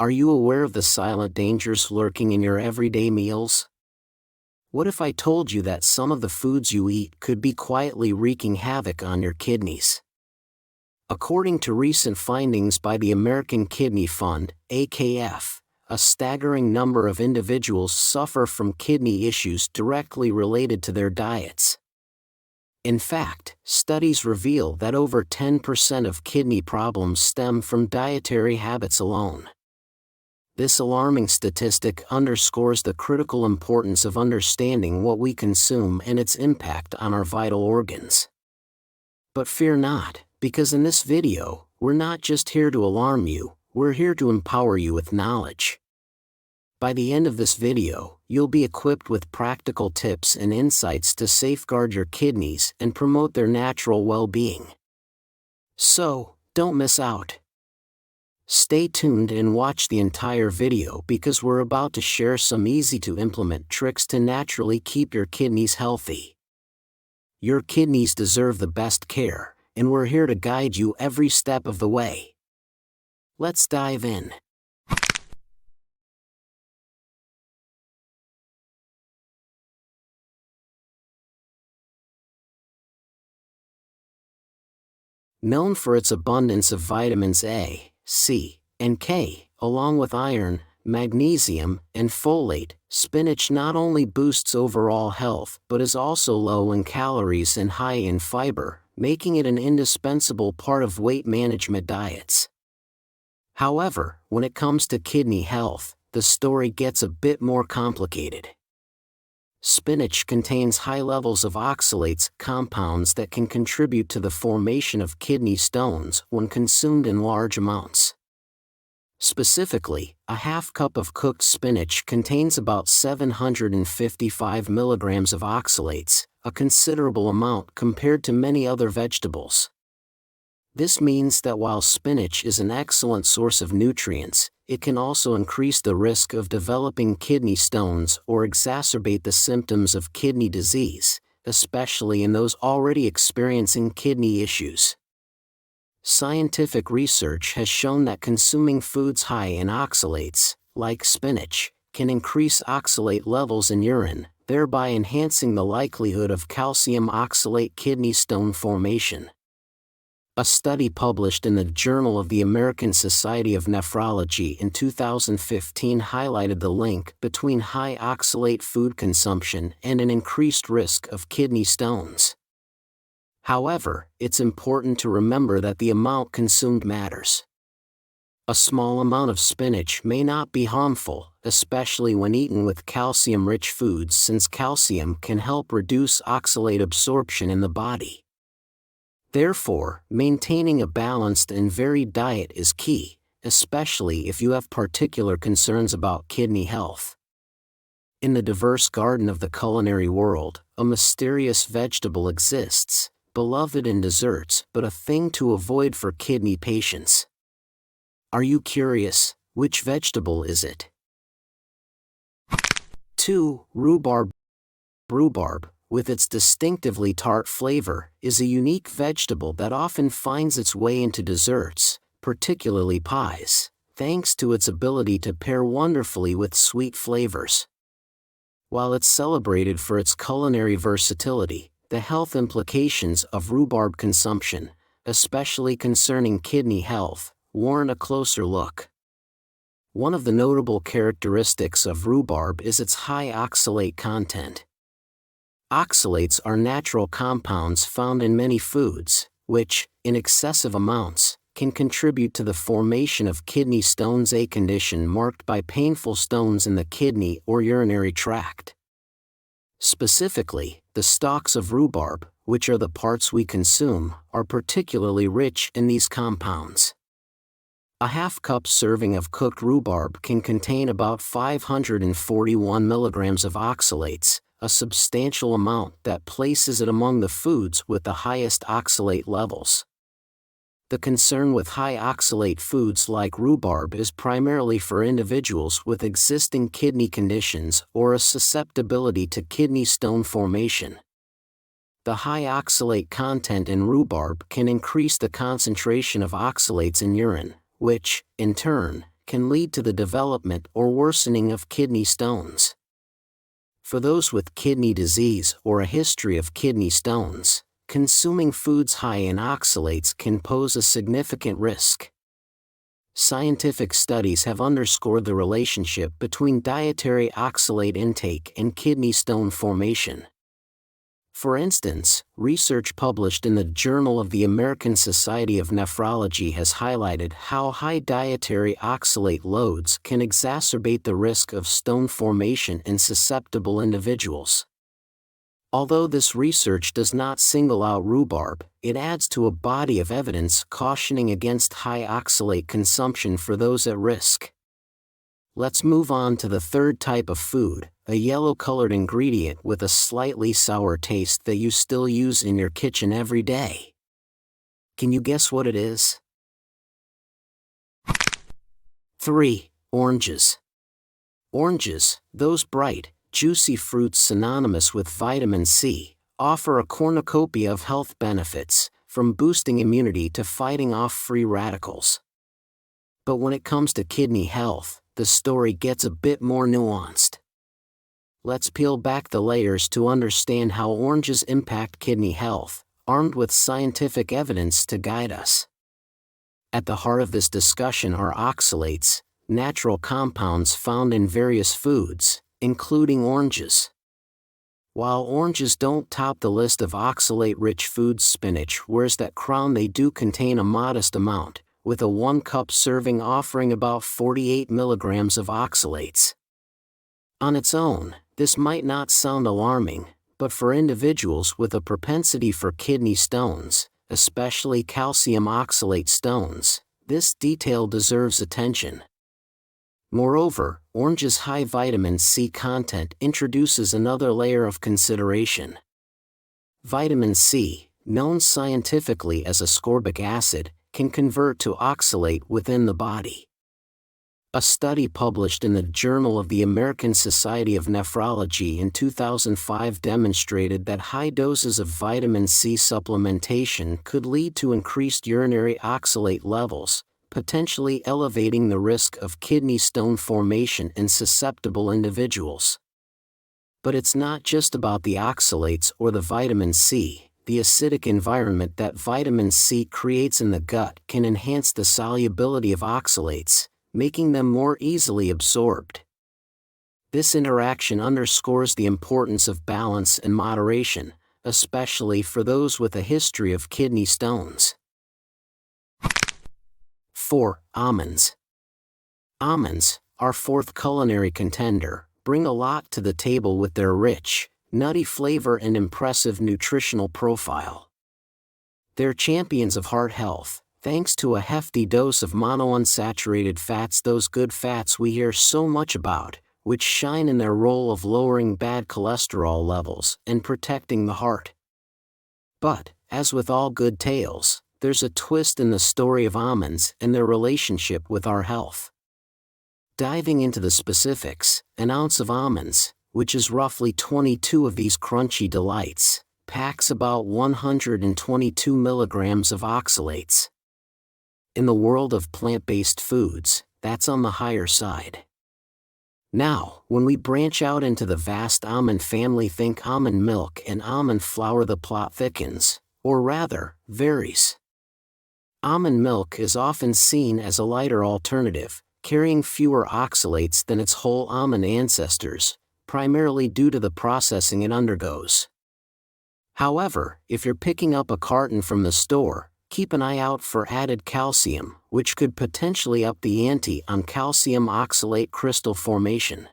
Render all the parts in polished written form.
Are you aware of the silent dangers lurking in your everyday meals? What if I told you that some of the foods you eat could be quietly wreaking havoc on your kidneys? According to recent findings by the American Kidney Fund, AKF, a staggering number of individuals suffer from kidney issues directly related to their diets. In fact, studies reveal that over 10% of kidney problems stem from dietary habits alone. This alarming statistic underscores the critical importance of understanding what we consume and its impact on our vital organs. But fear not, because in this video, we're not just here to alarm you, we're here to empower you with knowledge. By the end of this video, you'll be equipped with practical tips and insights to safeguard your kidneys and promote their natural well-being. So, don't miss out. Stay tuned and watch the entire video because we're about to share some easy-to-implement tricks to naturally keep your kidneys healthy. Your kidneys deserve the best care, and we're here to guide you every step of the way. Let's dive in. Known for its abundance of vitamins A, C, and K, along with iron, magnesium, and folate, spinach not only boosts overall health but is also low in calories and high in fiber, making it an indispensable part of weight management diets. However, when it comes to kidney health, the story gets a bit more complicated. Spinach contains high levels of oxalates, compounds that can contribute to the formation of kidney stones when consumed in large amounts. Specifically, a half cup of cooked spinach contains about 755 milligrams of oxalates, a considerable amount compared to many other vegetables. This means that while spinach is an excellent source of nutrients, it can also increase the risk of developing kidney stones or exacerbate the symptoms of kidney disease, especially in those already experiencing kidney issues. Scientific research has shown that consuming foods high in oxalates, like spinach, can increase oxalate levels in urine, thereby enhancing the likelihood of calcium oxalate kidney stone formation. A study published in the Journal of the American Society of Nephrology in 2015 highlighted the link between high oxalate food consumption and an increased risk of kidney stones. However, it's important to remember that the amount consumed matters. A small amount of spinach may not be harmful, especially when eaten with calcium-rich foods, since calcium can help reduce oxalate absorption in the body. Therefore, maintaining a balanced and varied diet is key, especially if you have particular concerns about kidney health. In the diverse garden of the culinary world, a mysterious vegetable exists, beloved in desserts but a thing to avoid for kidney patients. Are you curious? Which vegetable is it? 2. Rhubarb. Rhubarb, with its distinctively tart flavor, is a unique vegetable that often finds its way into desserts, particularly pies, thanks to its ability to pair wonderfully with sweet flavors. While it's celebrated for its culinary versatility, the health implications of rhubarb consumption, especially concerning kidney health, warrant a closer look. One of the notable characteristics of rhubarb is its high oxalate content. Oxalates are natural compounds found in many foods, which, in excessive amounts, can contribute to the formation of kidney stones, a condition marked by painful stones in the kidney or urinary tract. Specifically, the stalks of rhubarb, which are the parts we consume, are particularly rich in these compounds. A half-cup serving of cooked rhubarb can contain about 541 milligrams of oxalates, a substantial amount that places it among the foods with the highest oxalate levels. The concern with high oxalate foods like rhubarb is primarily for individuals with existing kidney conditions or a susceptibility to kidney stone formation. The high oxalate content in rhubarb can increase the concentration of oxalates in urine, which, in turn, can lead to the development or worsening of kidney stones. For those with kidney disease or a history of kidney stones, consuming foods high in oxalates can pose a significant risk. Scientific studies have underscored the relationship between dietary oxalate intake and kidney stone formation. For instance, research published in the Journal of the American Society of Nephrology has highlighted how high dietary oxalate loads can exacerbate the risk of stone formation in susceptible individuals. Although this research does not single out rhubarb, it adds to a body of evidence cautioning against high oxalate consumption for those at risk. Let's move on to the third type of food, a yellow-colored ingredient with a slightly sour taste that you still use in your kitchen every day. Can you guess what it is? 3. Oranges. Oranges, those bright, juicy fruits synonymous with vitamin C, offer a cornucopia of health benefits, from boosting immunity to fighting off free radicals. But when it comes to kidney health, the story gets a bit more nuanced. Let's peel back the layers to understand how oranges impact kidney health, armed with scientific evidence to guide us. At the heart of this discussion are oxalates, natural compounds found in various foods, including oranges. While oranges don't top the list of oxalate-rich foods, spinach wears that crown. They do contain a modest amount, with a 1-cup serving offering about 48 milligrams of oxalates. On its own, this might not sound alarming, but for individuals with a propensity for kidney stones, especially calcium oxalate stones, this detail deserves attention. Moreover, orange's high vitamin C content introduces another layer of consideration. Vitamin C, known scientifically as ascorbic acid, can convert to oxalate within the body. A study published in the Journal of the American Society of Nephrology in 2005 demonstrated that high doses of vitamin C supplementation could lead to increased urinary oxalate levels, potentially elevating the risk of kidney stone formation in susceptible individuals. But it's not just about the oxalates or the vitamin C. The acidic environment that vitamin C creates in the gut can enhance the solubility of oxalates, making them more easily absorbed. This interaction underscores the importance of balance and moderation, especially for those with a history of kidney stones. 4. Almonds. Almonds, our fourth culinary contender, bring a lot to the table with their rich, nutty flavor and impressive nutritional profile. They're champions of heart health, thanks to a hefty dose of monounsaturated fats, those good fats we hear so much about, which shine in their role of lowering bad cholesterol levels and protecting the heart. But, as with all good tales, there's a twist in the story of almonds and their relationship with our health. Diving into the specifics, an ounce of almonds, which is roughly 22 of these crunchy delights, packs about 122 milligrams of oxalates. In the world of plant-based foods, that's on the higher side. Now, when we branch out into the vast almond family, think almond milk and almond flour, the plot thickens, or rather, varies. Almond milk is often seen as a lighter alternative, carrying fewer oxalates than its whole almond ancestors, primarily due to the processing it undergoes. However, if you're picking up a carton from the store, keep an eye out for added calcium, which could potentially up the ante on calcium oxalate crystal formation.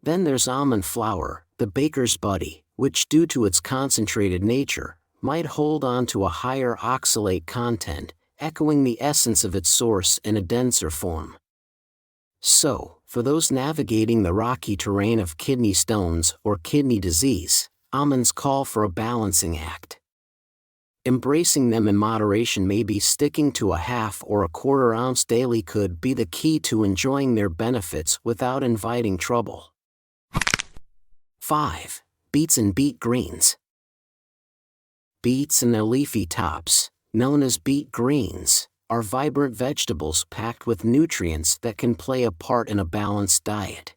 Then there's almond flour, the baker's buddy, which due to its concentrated nature, might hold on to a higher oxalate content, echoing the essence of its source in a denser form. So, for those navigating the rocky terrain of kidney stones or kidney disease, almonds call for a balancing act. Embracing them in moderation, maybe sticking to a half or a quarter ounce daily, could be the key to enjoying their benefits without inviting trouble. 5. Beets and beet greens. Beets and their leafy tops, known as beet greens, are vibrant vegetables packed with nutrients that can play a part in a balanced diet.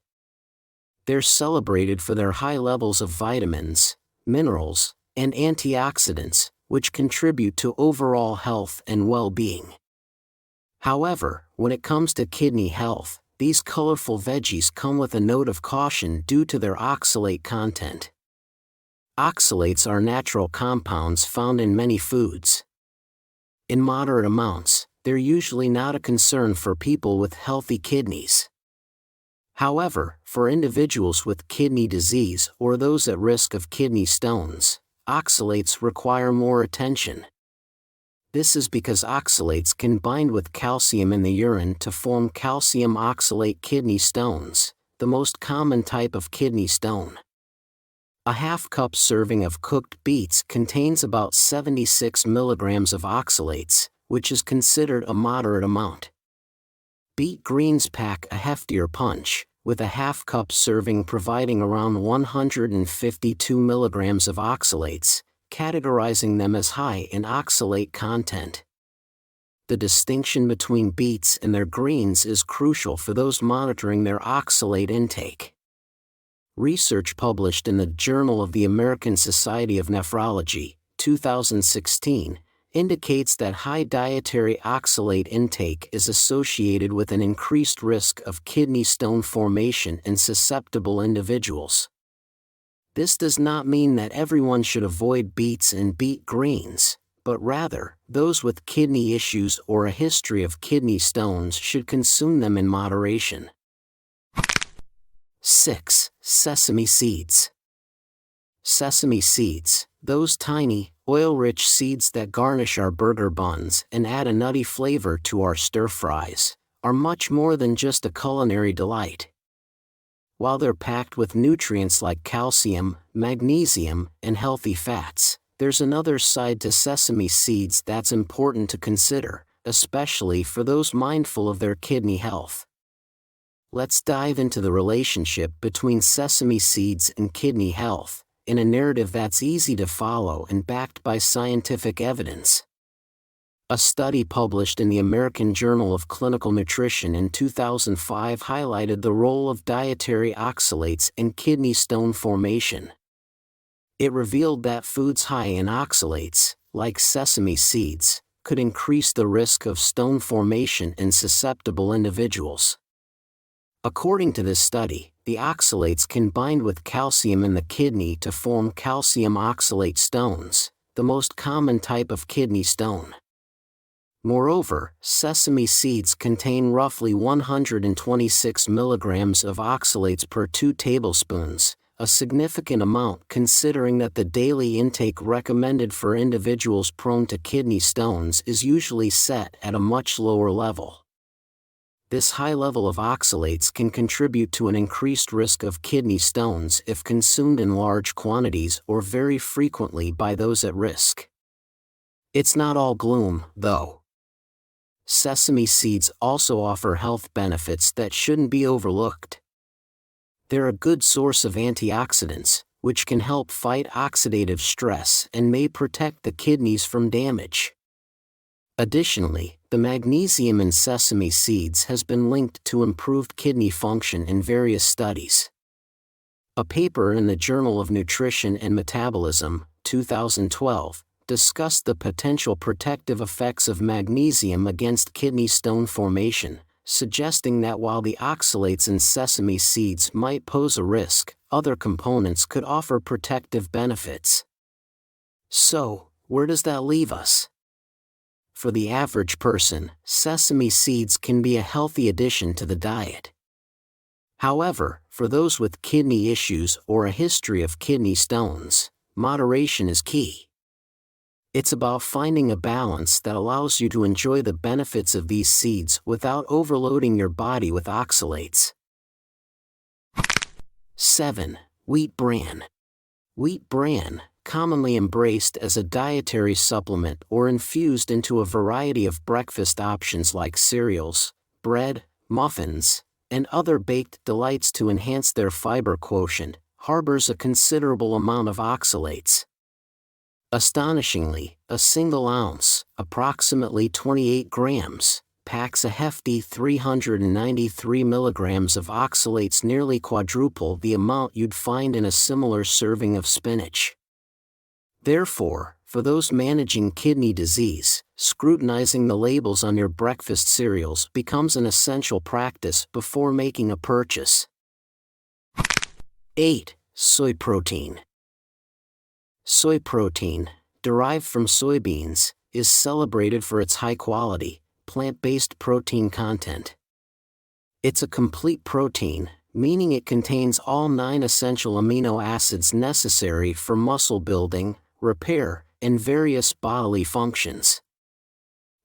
They're celebrated for their high levels of vitamins, minerals, and antioxidants, which contribute to overall health and well-being. However, when it comes to kidney health, these colorful veggies come with a note of caution due to their oxalate content. Oxalates are natural compounds found in many foods. In moderate amounts, they're usually not a concern for people with healthy kidneys. However, for individuals with kidney disease or those at risk of kidney stones, oxalates require more attention. This is because oxalates can bind with calcium in the urine to form calcium oxalate kidney stones, the most common type of kidney stone. A half-cup serving of cooked beets contains about 76 milligrams of oxalates, which is considered a moderate amount. Beet greens pack a heftier punch, with a half-cup serving providing around 152 milligrams of oxalates, categorizing them as high in oxalate content. The distinction between beets and their greens is crucial for those monitoring their oxalate intake. Research published in the Journal of the American Society of Nephrology, 2016, indicates that high dietary oxalate intake is associated with an increased risk of kidney stone formation in susceptible individuals. This does not mean that everyone should avoid beets and beet greens, but rather, those with kidney issues or a history of kidney stones should consume them in moderation. 6. Sesame seeds. Sesame seeds, those tiny, oil-rich seeds that garnish our burger buns and add a nutty flavor to our stir-fries, are much more than just a culinary delight. While they're packed with nutrients like calcium, magnesium, and healthy fats, there's another side to sesame seeds that's important to consider, especially for those mindful of their kidney health. Let's dive into the relationship between sesame seeds and kidney health, in a narrative that's easy to follow and backed by scientific evidence. A study published in the American Journal of Clinical Nutrition in 2005 highlighted the role of dietary oxalates in kidney stone formation. It revealed that foods high in oxalates, like sesame seeds, could increase the risk of stone formation in susceptible individuals. According to this study, the oxalates can bind with calcium in the kidney to form calcium oxalate stones, the most common type of kidney stone. Moreover, sesame seeds contain roughly 126 milligrams of oxalates per 2 tablespoons, a significant amount considering that the daily intake recommended for individuals prone to kidney stones is usually set at a much lower level. This high level of oxalates can contribute to an increased risk of kidney stones if consumed in large quantities or very frequently by those at risk. It's not all gloom, though. Sesame seeds also offer health benefits that shouldn't be overlooked. They're a good source of antioxidants, which can help fight oxidative stress and may protect the kidneys from damage. Additionally, the magnesium in sesame seeds has been linked to improved kidney function in various studies. A paper in the Journal of Nutrition and Metabolism, 2012, discussed the potential protective effects of magnesium against kidney stone formation, suggesting that while the oxalates in sesame seeds might pose a risk, other components could offer protective benefits. So, where does that leave us? For the average person, sesame seeds can be a healthy addition to the diet. However, for those with kidney issues or a history of kidney stones, moderation is key. It's about finding a balance that allows you to enjoy the benefits of these seeds without overloading your body with oxalates. 7. Wheat bran. Wheat bran, commonly embraced as a dietary supplement or infused into a variety of breakfast options like cereals, bread, muffins, and other baked delights to enhance their fiber quotient, harbors a considerable amount of oxalates. Astonishingly, a single ounce, approximately 28 grams, packs a hefty 393 milligrams of oxalates, nearly quadruple the amount you'd find in a similar serving of spinach. Therefore, for those managing kidney disease, scrutinizing the labels on your breakfast cereals becomes an essential practice before making a purchase. 8. Soy protein. Soy protein, derived from soybeans, is celebrated for its high-quality, plant-based protein content. It's a complete protein, meaning it contains all 9 essential amino acids necessary for muscle building, repair, and various bodily functions.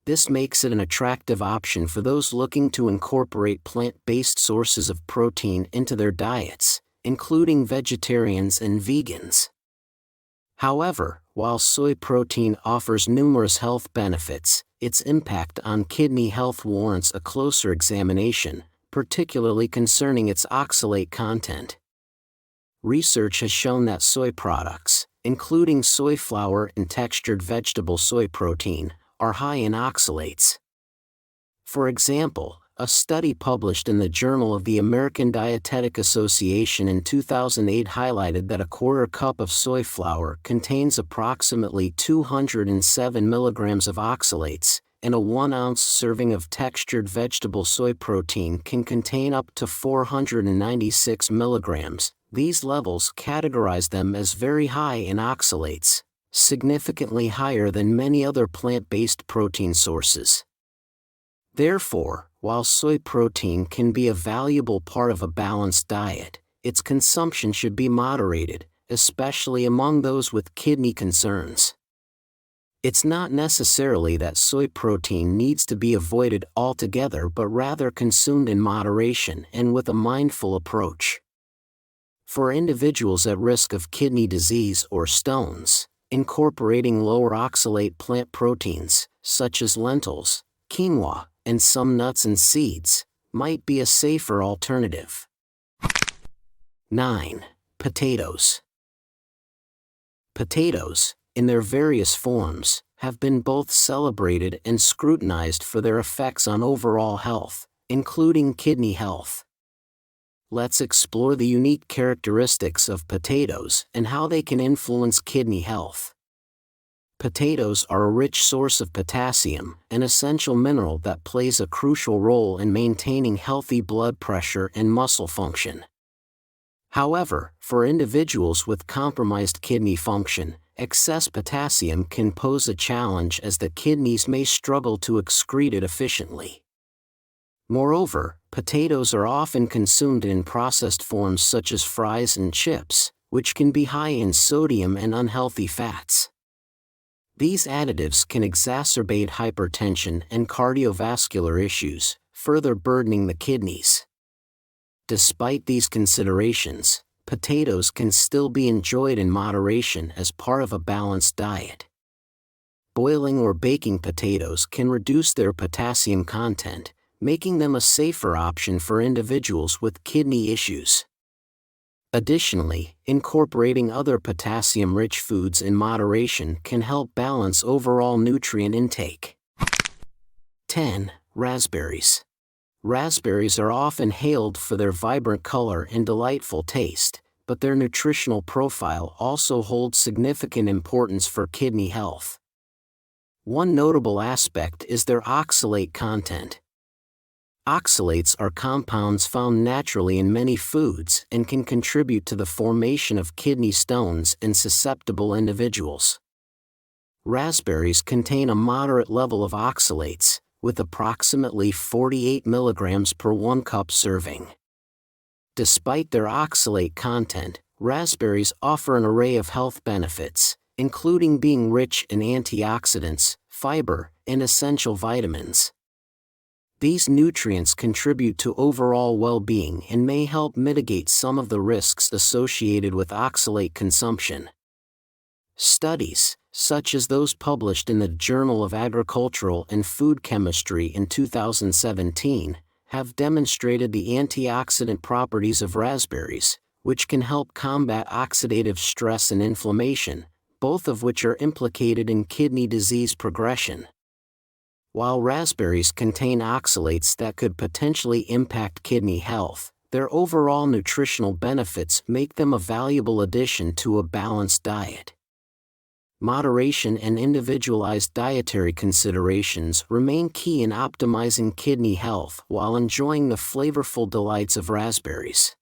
This makes it an attractive option for those looking to incorporate plant-based sources of protein into their diets, including vegetarians and vegans. However, while soy protein offers numerous health benefits, its impact on kidney health warrants a closer examination, particularly concerning its oxalate content. Research has shown that soy products, including soy flour and textured vegetable soy protein, are high in oxalates. For example, a study published in the Journal of the American Dietetic Association in 2008 highlighted that a quarter cup of soy flour contains approximately 207 milligrams of oxalates, and a 1-ounce serving of textured vegetable soy protein can contain up to 496 milligrams. These levels categorize them as very high in oxalates, significantly higher than many other plant-based protein sources. Therefore, while soy protein can be a valuable part of a balanced diet, its consumption should be moderated, especially among those with kidney concerns. It's not necessarily that soy protein needs to be avoided altogether, but rather consumed in moderation and with a mindful approach. For individuals at risk of kidney disease or stones, incorporating lower oxalate plant proteins, such as lentils, quinoa, and some nuts and seeds, might be a safer alternative. 9. Potatoes. Potatoes, in their various forms, have been both celebrated and scrutinized for their effects on overall health, including kidney health. Let's explore the unique characteristics of potatoes and how they can influence kidney health. Potatoes are a rich source of potassium, an essential mineral that plays a crucial role in maintaining healthy blood pressure and muscle function. However, for individuals with compromised kidney function, excess potassium can pose a challenge as the kidneys may struggle to excrete it efficiently. Moreover, potatoes are often consumed in processed forms such as fries and chips, which can be high in sodium and unhealthy fats. These additives can exacerbate hypertension and cardiovascular issues, further burdening the kidneys. Despite these considerations, potatoes can still be enjoyed in moderation as part of a balanced diet. Boiling or baking potatoes can reduce their potassium content, making them a safer option for individuals with kidney issues. Additionally, incorporating other potassium-rich foods in moderation can help balance overall nutrient intake. 10. Raspberries. Raspberries are often hailed for their vibrant color and delightful taste, but their nutritional profile also holds significant importance for kidney health. One notable aspect is their oxalate content. Oxalates are compounds found naturally in many foods and can contribute to the formation of kidney stones in susceptible individuals. Raspberries contain a moderate level of oxalates, with approximately 48 milligrams per 1 cup serving. Despite their oxalate content, raspberries offer an array of health benefits, including being rich in antioxidants, fiber, and essential vitamins. These nutrients contribute to overall well-being and may help mitigate some of the risks associated with oxalate consumption. Studies, such as those published in the Journal of Agricultural and Food Chemistry in 2017, have demonstrated the antioxidant properties of raspberries, which can help combat oxidative stress and inflammation, both of which are implicated in kidney disease progression. While raspberries contain oxalates that could potentially impact kidney health, their overall nutritional benefits make them a valuable addition to a balanced diet. Moderation and individualized dietary considerations remain key in optimizing kidney health while enjoying the flavorful delights of raspberries.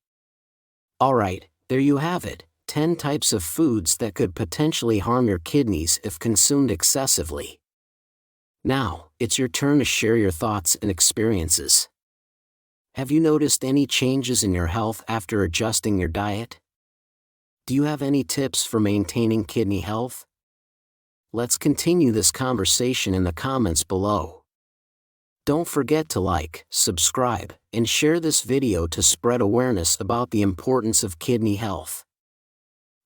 Alright, there you have it, 10 types of foods that could potentially harm your kidneys if consumed excessively. Now, it's your turn to share your thoughts and experiences. Have you noticed any changes in your health after adjusting your diet? Do you have any tips for maintaining kidney health? Let's continue this conversation in the comments below. Don't forget to like, subscribe, and share this video to spread awareness about the importance of kidney health.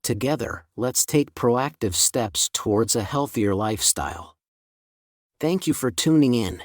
Together, let's take proactive steps towards a healthier lifestyle. Thank you for tuning in.